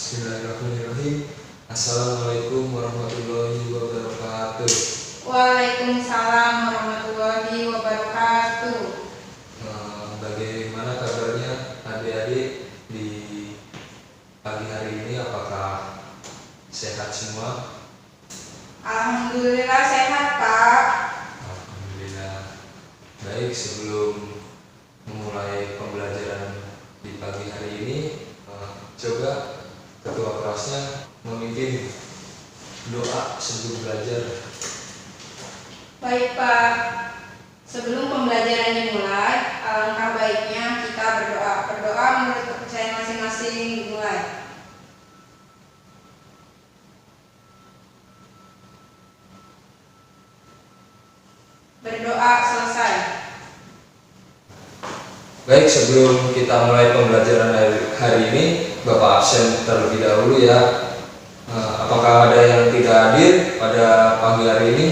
Bismillahirrahmanirrahim. Assalamualaikum warahmatullahi wabarakatuh. Waalaikumsalam warahmatullahi wabarakatuh. Bagaimana kabarnya adik-adik di pagi hari ini? Apakah sehat semua? Alhamdulillah sehat, Pak. Alhamdulillah. Baik, sebelum memulai pembelajaran di pagi hari ini, coba ketua kelasnya memimpin doa sebelum belajar. Baik, Pak. Sebelum pembelajaran dimulai, alangkah baiknya kita berdoa. Berdoa menurut kepercayaan masing-masing dimulai. Berdoa selesai. Baik, sebelum kita mulai pembelajaran hari ini, Bapak absen terlebih dahulu ya. Apakah ada yang tidak hadir pada pagi hari ini?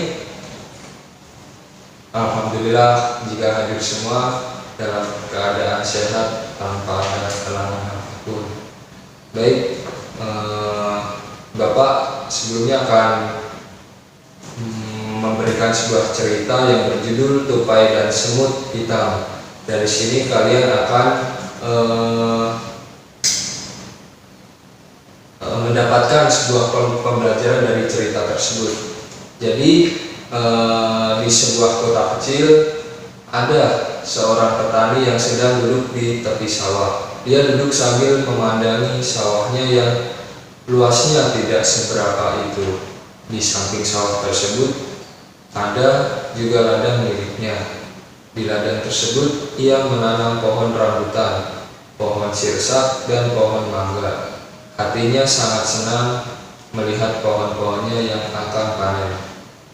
Alhamdulillah, jika hadir semua dalam keadaan sehat tanpa ada kelangan apapun. Baik, Bapak sebelumnya akan memberikan sebuah cerita yang berjudul Tupai dan Semut Hitam. Dari sini kalian akan mendapatkan sebuah pembelajaran dari cerita tersebut. Jadi di sebuah kota kecil ada seorang petani yang sedang duduk di tepi sawah. Dia duduk sambil memandangi sawahnya yang luasnya tidak seberapa itu. Di samping sawah tersebut ada juga ladang miliknya. Di ladang tersebut ia menanam pohon rambutan, pohon sirsak, dan pohon mangga. Hatinya sangat senang melihat pohon-pohonnya yang akan panen.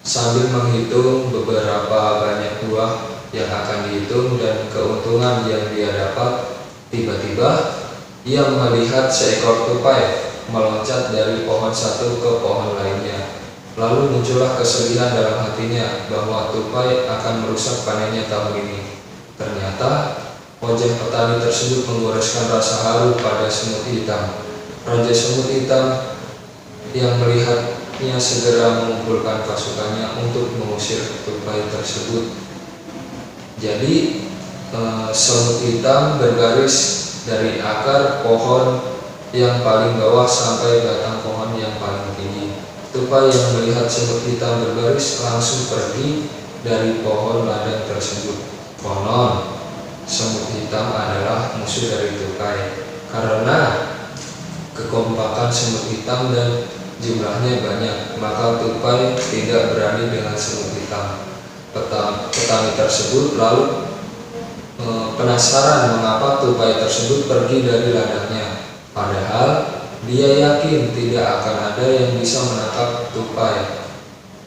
Sambil menghitung beberapa banyak buah yang akan dihitung dan keuntungan yang dia dapat, tiba-tiba ia melihat seekor tupai meloncat dari pohon satu ke pohon lainnya. Lalu muncullah kesedihan dalam hatinya bahwa tupai akan merusak panennya tahun ini. Ternyata wajah petani tersebut menggoreskan rasa haru pada semut hitam. Raja semut hitam yang melihatnya segera mengumpulkan pasukannya untuk mengusir tupai tersebut. Jadi semut hitam berbaris dari akar pohon yang paling bawah sampai batang pohon yang paling tinggi. Tupai yang melihat semut hitam berbaris langsung pergi dari pohon ladang tersebut. Konon semut hitam adalah musuh dari tupai karena kekompakan semut hitam dan jumlahnya banyak, maka tupai tidak berani dengan semut hitam. Petani tersebut lalu penasaran mengapa tupai tersebut pergi dari ladangnya, padahal dia yakin tidak akan ada yang bisa menangkap tupai.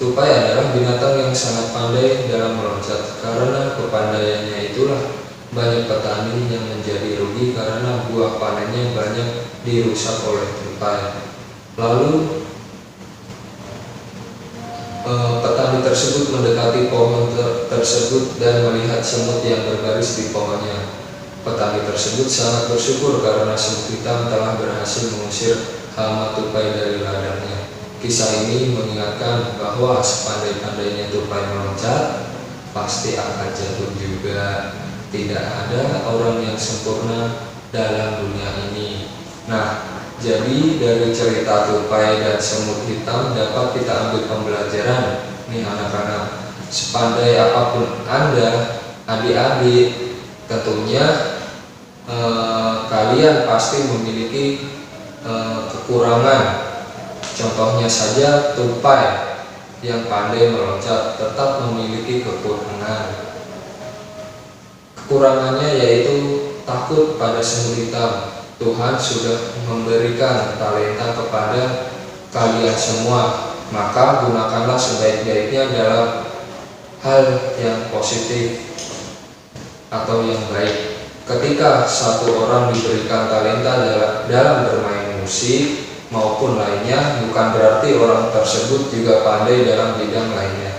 Tupai adalah binatang yang sangat pandai dalam meloncat. Karena kepandaiannya itulah banyak petani yang menjadi rugi karena buah panennya banyak dirusak oleh tupai. Lalu petani tersebut mendekati pohon tersebut dan melihat semut yang berbaris di pohonnya. Petani tersebut sangat bersyukur karena semut hitam telah berhasil mengusir hama tupai dari ladangnya. Kisah ini mengingatkan bahwa sepandai-pandainya tupai meloncat, pasti akan jatuh juga. Tidak ada orang yang sempurna dalam dunia ini. Nah, jadi dari cerita tupai dan semut hitam dapat kita ambil pembelajaran nih anak-anak. Sepandai apapun Anda, adik-adik, tentunya kalian pasti memiliki kekurangan. Contohnya saja tupai yang pandai meloncat tetap memiliki kekurangan. Kekurangannya yaitu takut pada semut hitam. Tuhan sudah memberikan talenta kepada kalian semua, maka gunakanlah sebaik-baiknya dalam hal yang positif atau yang baik. Ketika satu orang diberikan talenta dalam bermain musik maupun lainnya, bukan berarti orang tersebut juga pandai dalam bidang lainnya.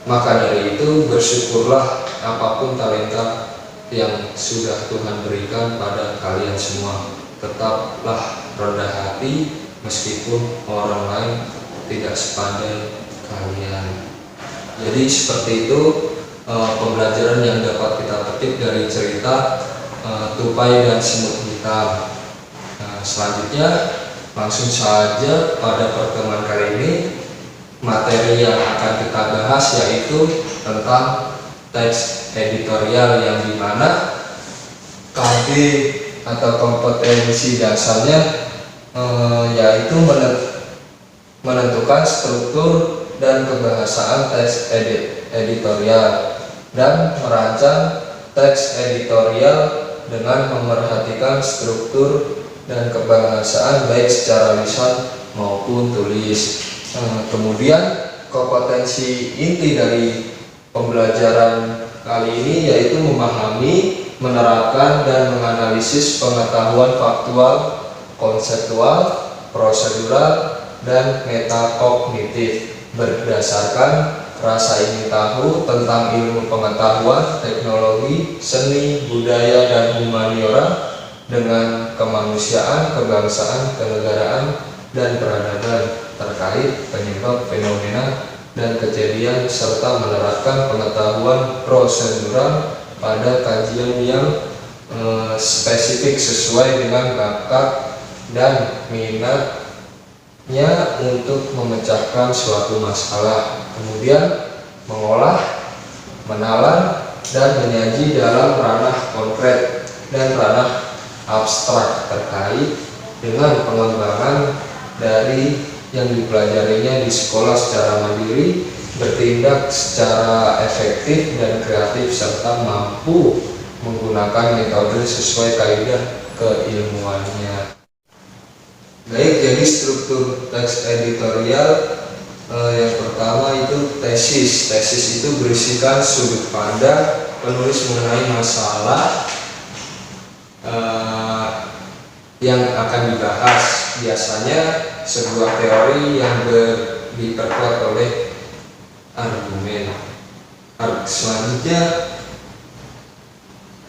Maka dari itu bersyukurlah apapun talenta yang sudah Tuhan berikan pada kalian semua. Tetaplah rendah hati meskipun orang lain tidak sepandai kalian. Jadi seperti itu pembelajaran yang dapat kita petik dari cerita tupai dan semut hitam. Selanjutnya langsung saja pada pertemuan kali ini materi yang akan kita bahas yaitu tentang teks editorial, yang dimana KB atau kompetensi dasarnya yaitu menentukan struktur dan kebahasaan teks editorial dan merancang teks editorial dengan memerhatikan struktur dan kebahasaan baik secara lisan maupun tulis. Kemudian kompetensi inti dari pembelajaran kali ini yaitu memahami, menerapkan, dan menganalisis pengetahuan faktual, konseptual, prosedural, dan metakognitif berdasarkan rasa ingin tahu tentang ilmu pengetahuan, teknologi, seni, budaya, dan humaniora dengan kemanusiaan, kebangsaan, kenegaraan, dan peradaban terkait penyebab fenomena dan kejadian, serta menerapkan pengetahuan prosedural pada kajian yang spesifik sesuai dengan bakat dan minat untuk memecahkan suatu masalah, kemudian mengolah, menalan, dan menyaji dalam ranah konkret dan ranah abstrak terkait dengan pengembangan dari yang dipelajarinya di sekolah secara mandiri, bertindak secara efektif dan kreatif, serta mampu menggunakan metode sesuai kaidah keilmuannya. Baik, jadi struktur teks editorial yang pertama itu tesis. Tesis itu berisikan sudut pandang penulis mengenai masalah yang akan dibahas. Biasanya sebuah teori yang diperkuat oleh argumen. Selanjutnya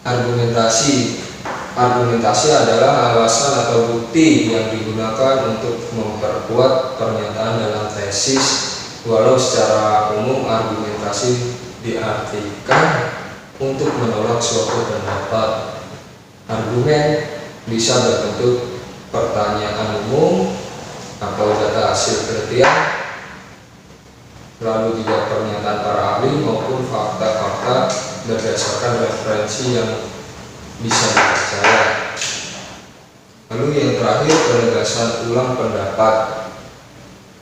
argumentasi. Argumentasi adalah alasan atau bukti yang digunakan untuk memperkuat pernyataan dalam tesis. Walau secara umum argumentasi diartikan untuk menolak suatu pendapat. Argumen bisa berbentuk pertanyaan umum atau data hasil penelitian, lalu juga pernyataan para ahli maupun fakta-fakta berdasarkan referensi yang bisa dipercaya. Lalu yang terakhir, penegasan ulang pendapat.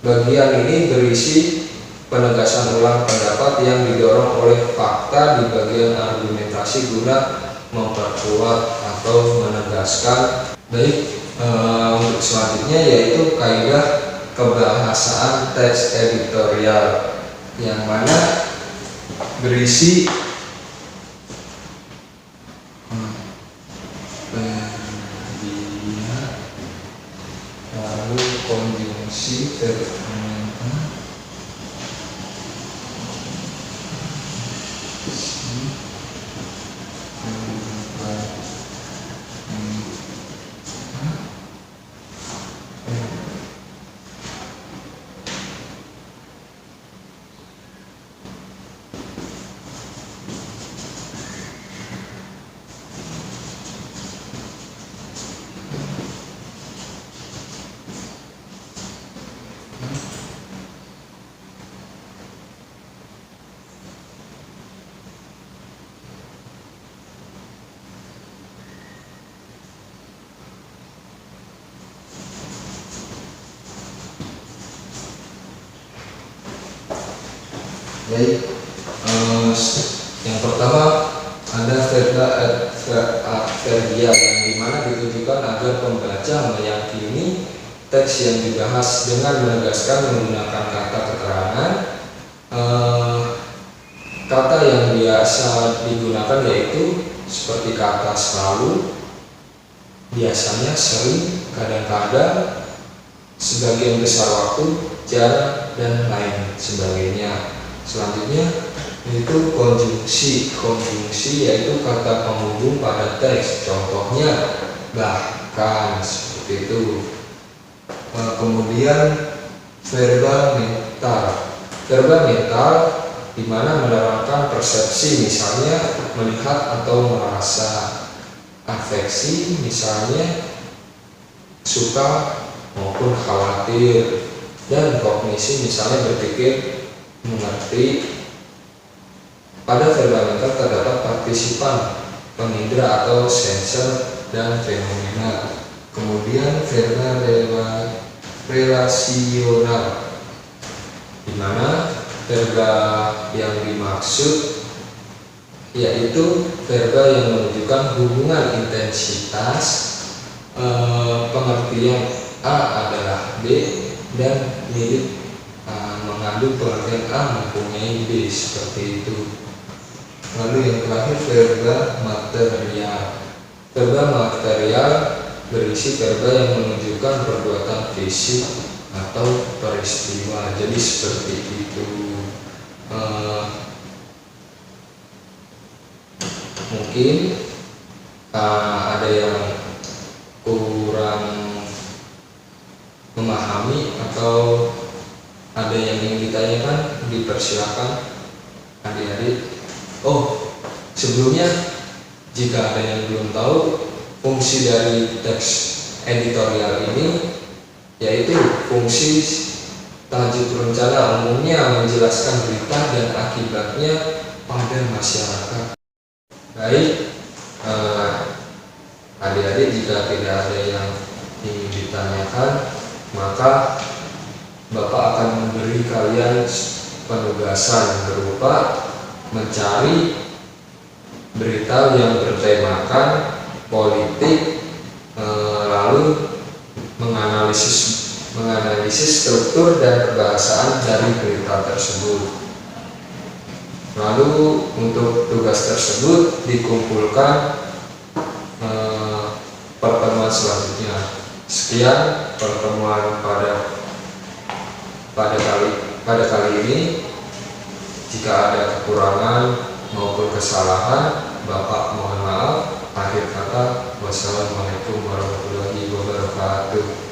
Bagian ini berisi penegasan ulang pendapat yang didorong oleh fakta di bagian argumentasi guna memperkuat atau menegaskan. Baik, untuk selanjutnya yaitu kaidah kebahasaan teks editorial, yang mana berisi lalu konjungsi Baik, yang pertama ada verba adverbial, yang dimana ditujukan agar pembaca meyakini teks yang dibahas dengan menegaskan menggunakan kata keterangan. Kata yang biasa digunakan yaitu seperti kata selalu, biasanya, sering, kadang-kadang, sebagian besar waktu, jarang, dan lain sebagainya. Selanjutnya itu konjungsi. Konjungsi yaitu kata penghubung pada teks. Contohnya bahkan, seperti itu. Kemudian verbal mental. Verbal mental di mana menerangkan persepsi, misalnya melihat atau merasa, afeksi misalnya suka maupun khawatir, dan kognisi misalnya berpikir, mengerti. Pada verbal mental terdapat partisipan, pengindra atau sensor, dan fenomena. Kemudian verbal relasional, di mana verbal yang dimaksud yaitu verbal yang menunjukkan hubungan intensitas, pengertian A adalah B, dan mirip, mengandung pengertian A mempunyai B, seperti itu. Lalu yang terakhir verbal material. Verbal material berisi verbal yang menunjukkan perbuatan fisik atau peristiwa. Jadi seperti itu. Mungkin ada yang kurang memahami atau ada yang ingin ditanyakan, dipersilakan adik-adik. Oh, sebelumnya jika ada yang belum tahu, fungsi dari teks editorial ini yaitu fungsi tajuk rencana umumnya menjelaskan berita dan akibatnya pada masyarakat. Baik, adik-adik, jika tidak ada yang ingin ditanyakan, maka Bapak akan memberi kalian penugasan berupa mencari berita yang bertemakan politik, lalu menganalisis struktur dan kebahasaan dari berita tersebut. Lalu untuk tugas tersebut dikumpulkan pertemuan selanjutnya. Sekian pertemuan pada kali ini. Jika ada kekurangan maupun kesalahan, Bapak mohon maaf. Akhir kata, wassalamualaikum warahmatullahi wabarakatuh.